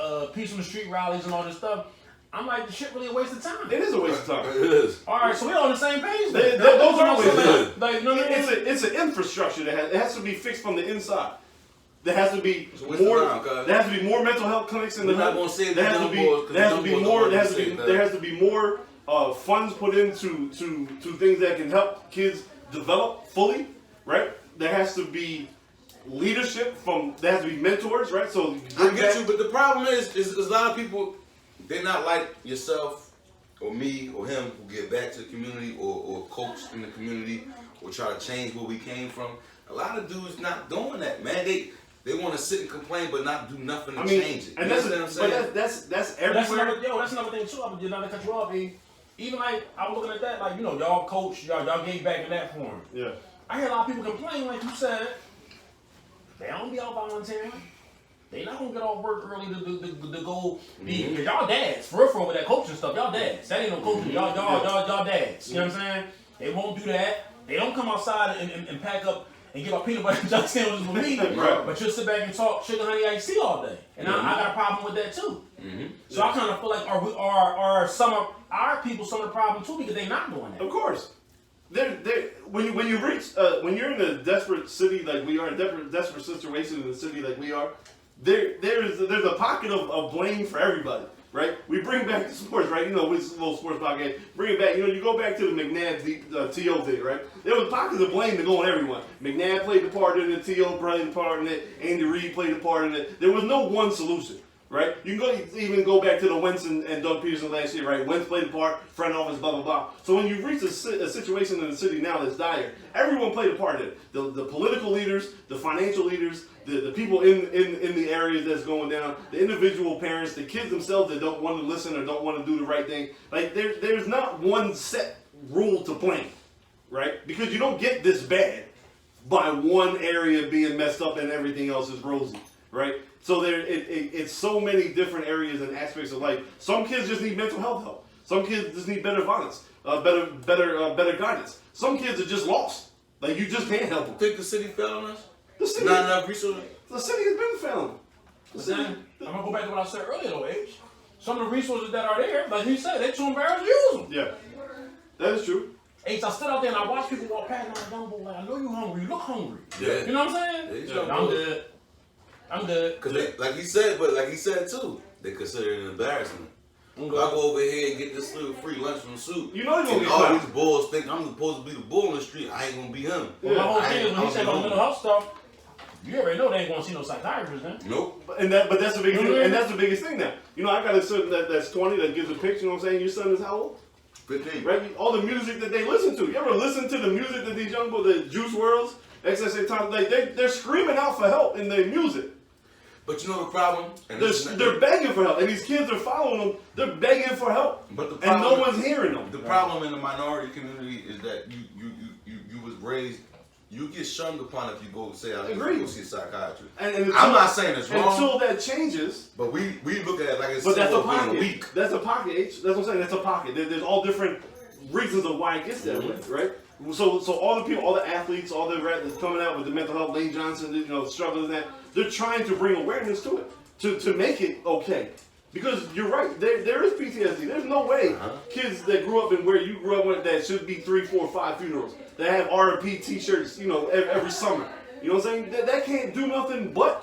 on the street rallies and all this stuff, I'm like, this shit really a waste of time. It is a waste of time. It is. All right, so we're on the same page. Those Then. are always like, you know what I mean? it's an infrastructure that has to be fixed from the inside. There has to be It's a waste of more. time, cuz. There has to be more mental health clinics in the We're not hood. gonna say There that has to young be. boys, 'cause There has to young be boys more. don't There has wanna to be. say that. There has to be more funds put into things that can help kids develop fully. Right. There has to be leadership that has to be mentors, right? So I get you, but the problem is a lot of people, they're not like yourself or me or him who give back to the community or coach in the community or try to change where we came from. A lot of dudes not doing that, man. They want to sit and complain but not do nothing to change it. And that's what I'm saying. But that's everywhere. That's another thing too. I would not cut you off. Even like I was looking at that, like y'all coach, y'all gave back in that form. Yeah. I hear a lot of people complain, like you said, they don't be out volunteering. They not gonna get off work early to go be. Cause y'all dads, for real with that coaching stuff. Y'all dads. That ain't no coaching. Y'all dads. You know what I'm saying? They won't do that. They don't come outside and pack up and give out peanut butter and jelly sandwiches with me. Right. But you'll sit back and talk sugar, honey, iced tea all day. And I got a problem with that too. So I kind of feel like are some of our people some of the problem too because they not doing that. Of course. When you reach when you're in a desperate city like we are, a desperate situation in the city like we are, there's a pocket of blame for everybody, right? We bring back the sports, right? It's a little sports podcast. Bring it back. You go back to the McNabb T.O. thing, right? There was pockets of blame to go on everyone. McNabb played the part in it. T.O. played the part in it. Andy Reid played the part in it. There was no one solution. Right? You can even go back to the Wentz and Doug Peterson last year, right? Wentz played the part, front office, blah, blah, blah. So when you reach a situation in the city now that's dire, everyone played a part in it. The political leaders, the financial leaders, the people in the areas that's going down, the individual parents, the kids themselves that don't want to listen or don't want to do the right thing. Like, there's not one set rule to play, right? Because you don't get this bad by one area being messed up and everything else is rosy, right? So it's so many different areas and aspects of life. Some kids just need mental health help. Some kids just need better violence, better guidance. Some kids are just lost. Like you just can't help them. Think the city fell on us? The city, not enough resources. The city has been failing. I'm gonna go back to what I said earlier, though, H. Some of the resources that are there, like he said, they're too embarrassed to use them. Yeah, that is true. H, I stood out there and I watched people walk past and I'm like, I know you're hungry. You look hungry. Yeah. You know what I'm saying? Yeah. I'm good. Cause like he said too, they consider it an embarrassment. I go over here and get this little free lunch from Soup. You know you're gonna get all clapped. these bulls think I'm supposed to be the bull in the street. I ain't gonna be him. Well, my whole thing is when he said about mental health stuff, you already know they ain't gonna see no psychiatrist then. Nope. But that's the biggest thing. And that's the biggest thing now. I got a son that's 20 that gives a picture. You know what I'm saying? Your son is how old? 15. Right? All the music that they listen to. You ever listen to the music that these young boys, the Juice WRLDs, XSA Time, they're screaming out for help in their music. But you know the problem? And they're begging for help. And these kids are following them. They're begging for help. But the problem, and no one's hearing them. The problem in the minority community is that you was raised, you get shunned upon if you go say, I go see a psychiatrist. And I'm not saying it's wrong. Until that changes. But we look at it like it's but that's a being pocket. weak. That's a pocket, H. That's what I'm saying. That's a pocket. There's all different reasons of why it gets that way, right? So all the people, all the athletes, all the that's coming out with the mental health, Lane Johnson, struggling with that, they're trying to bring awareness to it, to make it okay. Because you're right, there is PTSD. There's no way kids that grew up in where you grew up with that should be 3, 4, 5 funerals, that have R&P t-shirts, every summer. You know what I'm saying? That can't do nothing but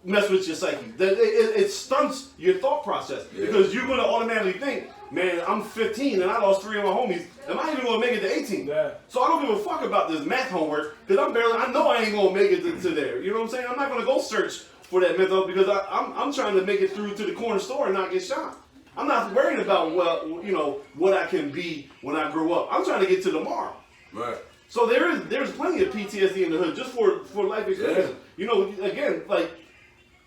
mess with your psyche. It stunts your thought process because you're going to automatically think, man, I'm 15 and I lost 3 of my homies. Am I even going to make it to 18? Yeah. So I don't give a fuck about this math homework because I know I ain't going to make it to there. You know what I'm saying? I'm not going to go search for that mental because I'm trying to make it through to the corner store and not get shot. I'm not worried about what I can be when I grow up. I'm trying to get to tomorrow. Right. So there's plenty of PTSD in the hood just for life experience. Yeah. Again, like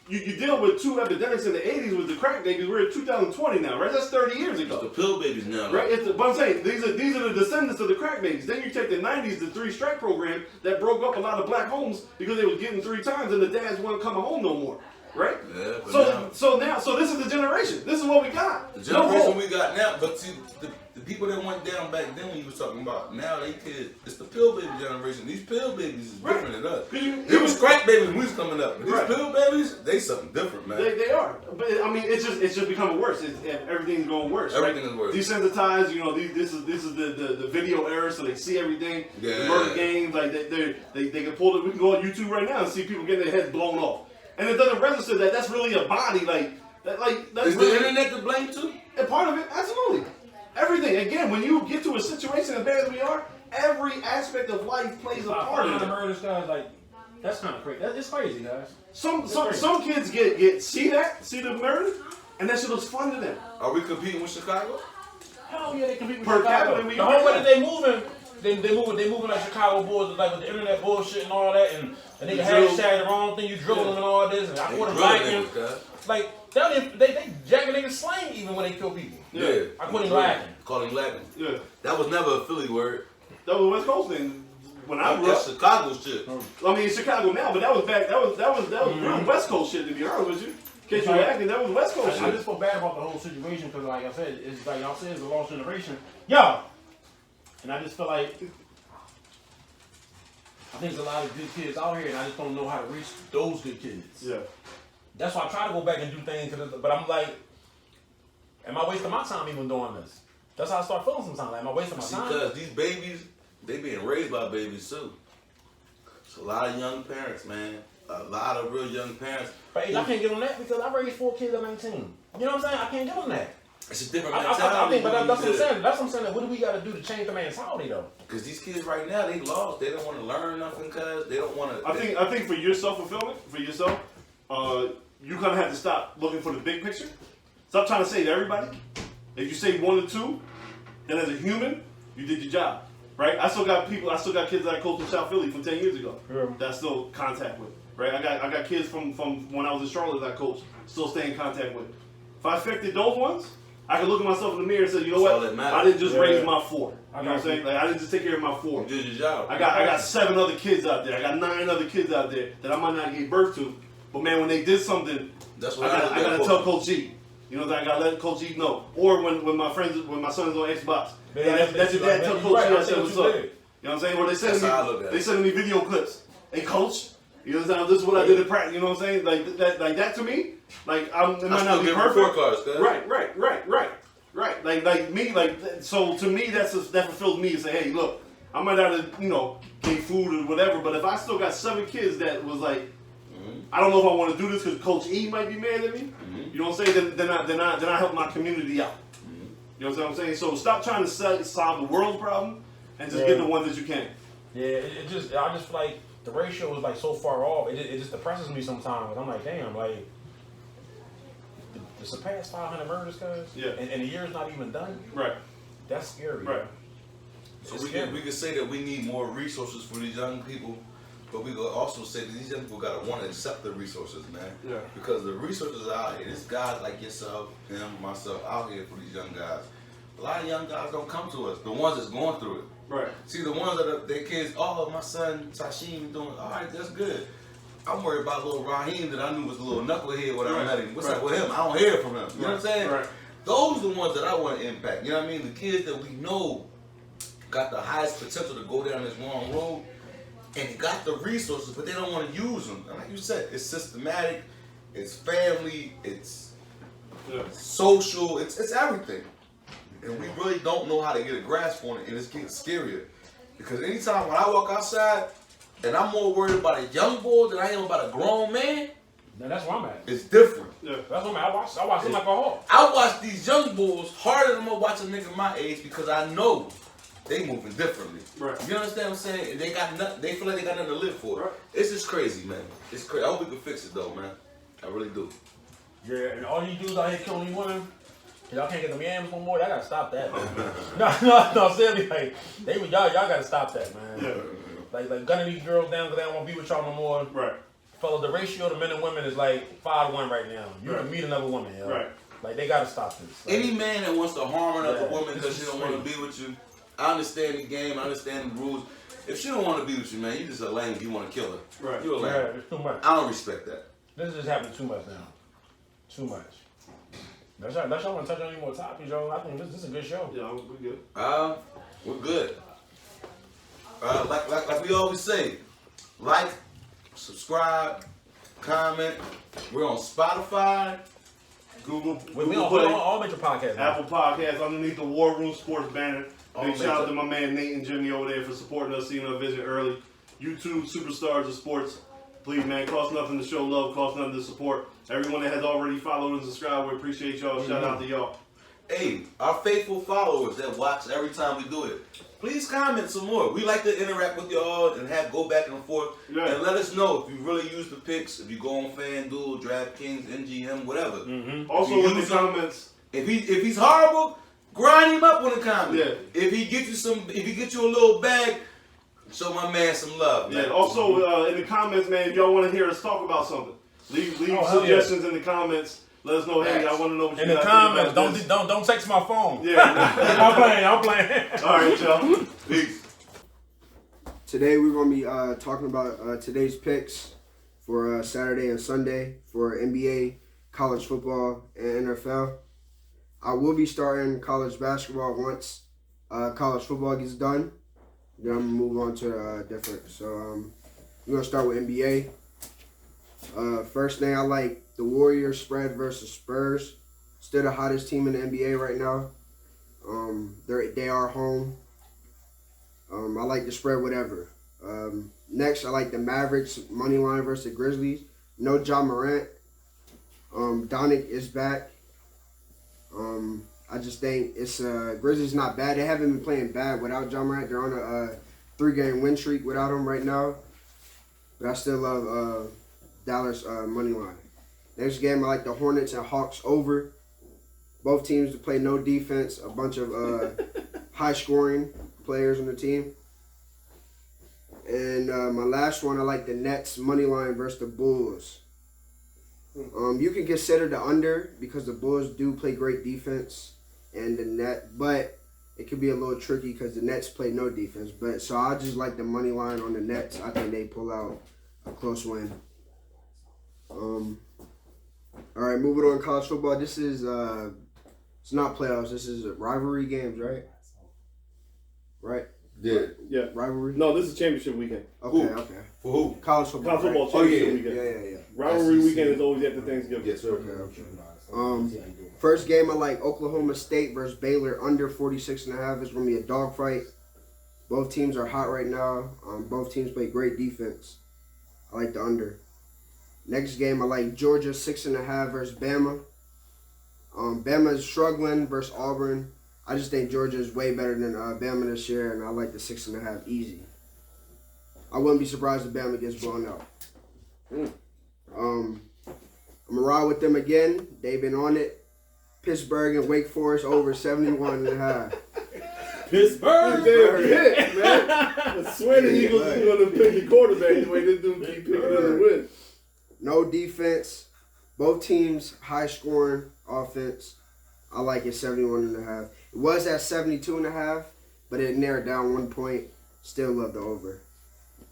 you deal with 2 epidemics in the 80s with the crack babies. We're in 2020 now, right? That's 30 years ago. It's the pill babies now, right? But I'm saying these are the descendants of the crack babies. Then you take the 90s, the 3-strike program that broke up a lot of black homes because they was getting 3 times and the dads weren't coming home no more, right? Yeah. So this is the generation. This is what we got. The generation we got now, but see the people that went down back then when you was talking about, now they kids, it's the pill baby generation. These pill babies is different than us. It was crack babies when we was coming up. But these pill babies, they something different, man. They are. But I mean, it's just becoming worse. Everything's going worse. Everything is worse. Desensitized. This is the video era, so they see everything. Yeah. The murder games, like they can pull it. We can go on YouTube right now and see people getting their heads blown off, and it doesn't register that that's really a body that's is really, the internet to blame too? A part of it, absolutely. Everything. Again, when you get to a situation as bad as we are, every aspect of life plays a part in it. I heard this guy's like, That's kind of crazy. It's crazy, guys. Some kids get see the murder, and that shit looks fun to them. Are we competing with Chicago? Hell yeah, they compete with Per Chicago. capita, The whole way that they moving like Chicago boys, like with the internet bullshit and all that, and they hashtag the wrong thing, you drill them and all this, and I quit lacking. Like they jacking niggas slang even when they kill people. Yeah, I quit lacking. Call him lacking. Yeah, that was never a Philly word. that was a West Coast thing. When I grew up, Chicago shit. I mean Chicago now, but that was real West Coast shit. To be honest with you, in case you were acting, that was West Coast shit. I just feel bad about the whole situation because, like I said, it's like y'all said, it's a lost generation. Yo, and I just feel like I think there's a lot of good kids out here, and I just don't know how to reach those good kids. Yeah. That's why I try to go back and do things, but I'm like, am I wasting my time even doing this? That's how I start feeling sometimes. Like, am I wasting my time? Because these babies, they being raised by babies too. It's a lot of young parents, man. A lot of real young parents. But I can't get on that because I raised 4 kids at 19. You know what I'm saying? I can't get on that. It's a different I mentality. think, but that's what I'm saying. That's what I'm saying. What do we got to do to change the mentality, though? Because these kids right now, they lost. They don't want to learn nothing. Cause they don't want to. I think for your self-fulfillment, for yourself, you kind of have to stop looking for the big picture. Stop trying to save everybody. If you save 1 or 2, then as a human, you did your job, right? I still got kids that I coached in South Philly from 10 years ago that I still contact with, right? I got kids from when I was in Charlotte that I coached, still stay in contact with. If I affected those ones, I can look at myself in the mirror and say, you know what? I didn't just raise my 4. You know what I'm saying? Like I didn't just take care of my 4. You did your job. I got 7 other kids out there. I got 9 other kids out there that I might not give birth to. But man, when they did something, that's what I gotta tell Coach G. You know, I gotta let Coach G know. Or when my son's on Xbox, that's your dad. Tell Coach G I said what's up. You know what I'm saying? Or they sending me video clips. Hey Coach, you know what I'm saying? This is what I did in practice. You know what I'm saying? Like that to me, like it might not be perfect. Right. Like me, so to me that fulfills me to say, hey, look, I might not have, get food or whatever, but if I still got 7 kids that was like, I don't know if I want to do this because Coach E might be mad at me. You know what I'm saying? Then I help my community out. You know what I'm saying? So stop trying to solve the world's problem and just get the one that you can. Yeah, I just feel like the ratio is like so far off. It just depresses me sometimes. I'm like, damn, like to surpass 500 murders, guys. Yeah. And the year's not even done. Right. That's scary. Right. So we can say that we need more resources for these young people. But we could also say that these young people gotta want to accept the resources, man. Yeah. Because the resources are out here. There's guys like yourself, him, myself out here for these young guys. A lot of young guys don't come to us. The ones that's going through it. Right. See, the ones that are their kids. Oh, my son Sashim doing. All right, that's good. I'm worried about little Raheem that I knew was a little knucklehead when I met him. What's up with him? I don't hear from him. You know what I'm saying? Right. Those are the ones that I want to impact. You know what I mean? The kids that we know got the highest potential to go down this wrong road. And they got the resources, but they don't want to use them. And like you said, it's systematic, it's family, it's social, it's everything. And we really don't know how to get a grasp on it, and it's getting scarier. Because anytime when I walk outside, and I'm more worried about a young boy than I am about a grown man, now that's where I'm at. it's different. Yeah. That's what I watch them like a hawk. I watch these young boys harder than I watch a nigga my age because I know they moving differently. Right. You understand what I'm saying? And they got nothing. They feel like they got nothing to live for. Right. It's just crazy, man. It's crazy. I hope we can fix it though, man. I really do. Yeah, and all you dudes out here killing these women, y'all can't get them yams no more. Y'all gotta stop that, man. no, seriously, like y'all gotta stop that, man. Yeah. Like gunning these girls down because they don't want to be with y'all no more. Right. Fellas, the ratio to men and women is like 5-1 right now. You can meet another woman, yo. Right. Like they gotta stop this. Like, any man that wants to harm another woman because she don't want to be with you. I understand the game. I understand the rules. If she don't want to be with you, man, you just a lame. You want to kill her. Right. You're a lame. Yeah, it's too much. I don't respect that. This is just happening too much now. Too much. That's y'all want to touch on any more topics, yo. I think this is a good show. Yeah, we're good. We're good. Like we always say, like, subscribe, comment. We're on Spotify, Google we Play, on all major podcasts. Apple Podcasts, underneath the War Room Sports banner. Big shout out to my man Nate and Jimmy over there for supporting us, seeing our vision early. YouTube Superstars of Sports. Please, man, cost nothing to show love, cost nothing to support. Everyone that has already followed and subscribed, we appreciate y'all. Shout out to y'all. Hey, our faithful followers that watch every time we do it, please comment some more. We like to interact with y'all and go back and forth. Yeah. And let us know if you really use the picks, if you go on FanDuel, DraftKings, NGM, whatever. Mm-hmm. Also in the comments. If he's horrible, grind him up in the comments. Yeah. If he gets you a little bag, show my man some love. Man. Yeah. Also in the comments, man, if y'all want to hear us talk about something, leave suggestions in the comments. Let us know. Hey, I want to know what you in the comments. Don't text my phone. Yeah. I'm playing. All right, y'all. Peace. Today we're gonna be talking about today's picks for Saturday and Sunday for NBA, college football, and NFL. I will be starting college basketball once college football gets done. Then I'm gonna move on to different. So we're gonna start with NBA. First thing, I like the Warriors spread versus Spurs. Still the hottest team in the NBA right now. They are home. I like the spread whatever. Next, I like the Mavericks Moneyline versus the Grizzlies. No Ja Morant. Doncic is back. I just think it's Grizzlies not bad. They haven't been playing bad without Ja Morant. They're on a 3-game win streak without him right now. But I still love Dallas Moneyline. Next game, I like the Hornets and Hawks over. Both teams to play no defense. A bunch of high-scoring players on the team. And my last one, I like the Nets Moneyline versus the Bulls. You can consider the under because the Bulls do play great defense and the net, but it could be a little tricky because the Nets play no defense. But so I just like the money line on the Nets. I think they pull out a close win. All right, moving on to college football. This is it's not playoffs. This is rivalry games, right? Right? Yeah. Rivalry? No, this is championship weekend. Okay. For who? College football. College football right? championship weekend. Yeah. Rivalry weekend is always after Thanksgiving. Yes, sir. Okay. First game, I like Oklahoma State versus Baylor under 46.5. It's going to be a dogfight. Both teams are hot right now. Both teams play great defense. I like the under. Next game, I like Georgia 6.5 versus Bama. Bama is struggling versus Auburn. I just think Georgia is way better than Bama this year, and I like the 6.5 easy. I wouldn't be surprised if Bama gets blown out. I'm going to ride with them again. They've been on it. Pittsburgh and Wake Forest over 71.5. Pittsburgh, hit, man. I swear the Eagles are going to pick the quarterback the way they do keep picking them to win. No defense. Both teams high scoring offense. I like it 71.5. It was at 72.5, but it narrowed down 1 point. Still love the over.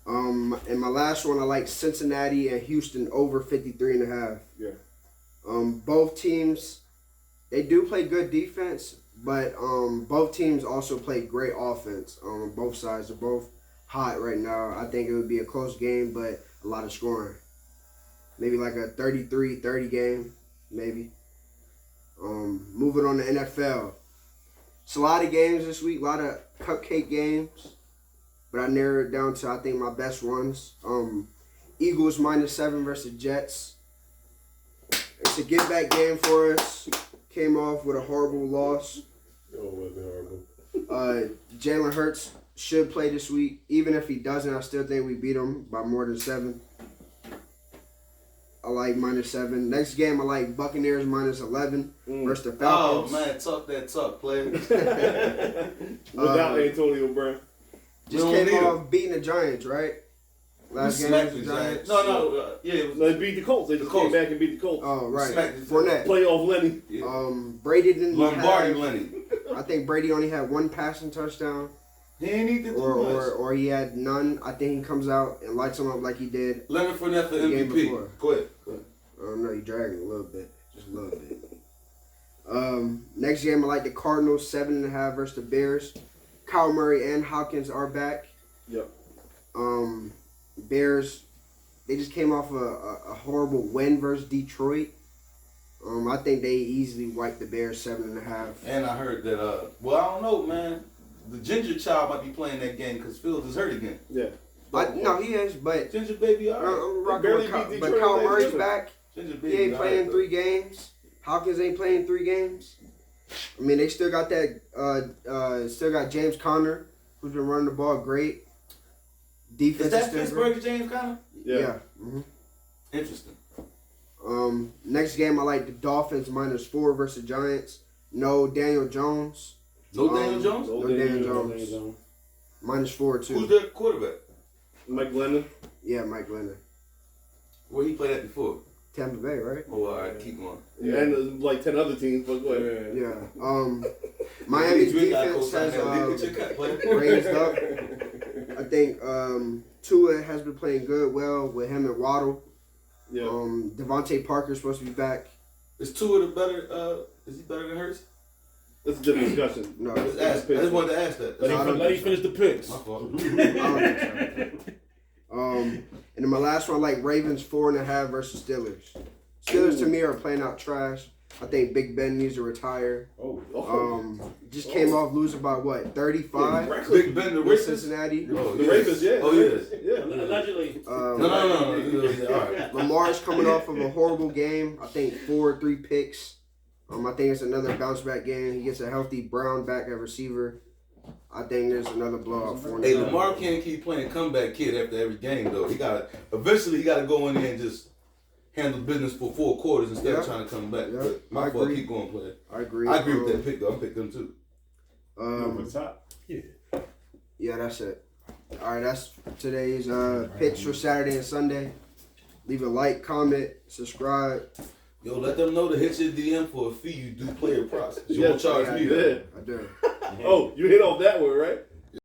And my last one, I like Cincinnati and Houston over 53.5. Yeah. Both teams, they do play good defense, but both teams also play great offense. Both sides are both hot right now. I think it would be a close game, but a lot of scoring. Maybe like a 33-30 game, maybe. Moving on to NFL. It's a lot of games this week, a lot of cupcake games. But I narrowed it down to, I think, my best ones. Eagles -7 versus Jets. It's a get-back game for us. Came off with a horrible loss. Oh, it wasn't horrible. Jalen Hurts should play this week. Even if he doesn't, I still think we beat him by more than 7. I like -7. Next game, I like Buccaneers -11 versus the Falcons. Oh, man, talk that talk, player. Without Antonio Brown. Just came off beating the Giants, right? Last game smacked was the the Giants. No, yeah. They beat the Colts. They just came back and beat the Colts. Oh, right. Smacked the Fournette. Playoff Lenny. Yeah. Brady didn't Lombardi have, Lenny. I think Brady only had 1 passing touchdown. He ain't need to do much. Or he had none. I think he comes out and lights him up like he did. Leonard Fournette for The game MVP. before. Go ahead. I don't know, he dragging a little bit. Just a little bit. Next game, I like the Cardinals 7.5 versus the Bears. Kyle Murray and Hopkins are back. Yep. Bears, they just came off a horrible win versus Detroit. I think they easily wiped the Bears 7.5. And I heard that, well, I don't know, man. The Ginger Child might be playing that game because Fields is hurt again. Yeah. No, he is, but Ginger Baby, all right. I'm rocking barely with Kyle, beat but Detroit Kyle on Murray's Thanksgiving. back. Ginger He Baby, ain't all playing right, 3 games. Hopkins ain't playing 3 games. I mean, they still got that. Still got James Conner, who's been running the ball great. Defense Is that still Pittsburgh great. James Conner? Yeah. Mm-hmm. Interesting. Next game, I like the Dolphins -4 versus Giants. No Daniel Jones. No Daniel Jones? No Daniel Jones. -4 too. Who's their quarterback? Mike Glennon. Yeah, Mike Leonard. Where he played at before? Tampa Bay, right? Oh, all right, keep going. Yeah, and like 10 other teams, but go ahead. Yeah. Miami's defense has raised up. I think Tua has been playing well with him and Waddle. Yeah. Devontae Parker's supposed to be back. Is Tua the better? Is he better than Hurts? That's a different discussion. No, I just wanted to ask that. Let him finish the picks. My fault. I don't think so. And then my last one, I like Ravens 4.5 versus Steelers. Steelers to me are playing out trash. I think Big Ben needs to retire. Just came off losing by what, 35? Big Ben the with Ravens? Cincinnati. Oh, The yes. Ravens, yeah. Oh, yes. Yeah. Allegedly. No. All right. Lamar's coming off of a horrible game. I think 3 picks. I think it's another bounce back game. He gets a healthy Brown back at receiver. I think there's another blowout for him. Hey, Lamar can't keep playing comeback kid after every game though. Eventually he gotta go in there and just handle business for 4 quarters instead of trying to come back. Yeah, But my fault, keep going play. I agree. I agree with that pick though. I picked them too. Over the top. Yeah, that's it. All right, that's today's picks for Saturday and Sunday. Leave a like, comment, subscribe. Yo, let them know to hit your DM for a fee. You do player process. You Yeah, won't charge me that. Yeah. I do. Oh, you hit off that one, right?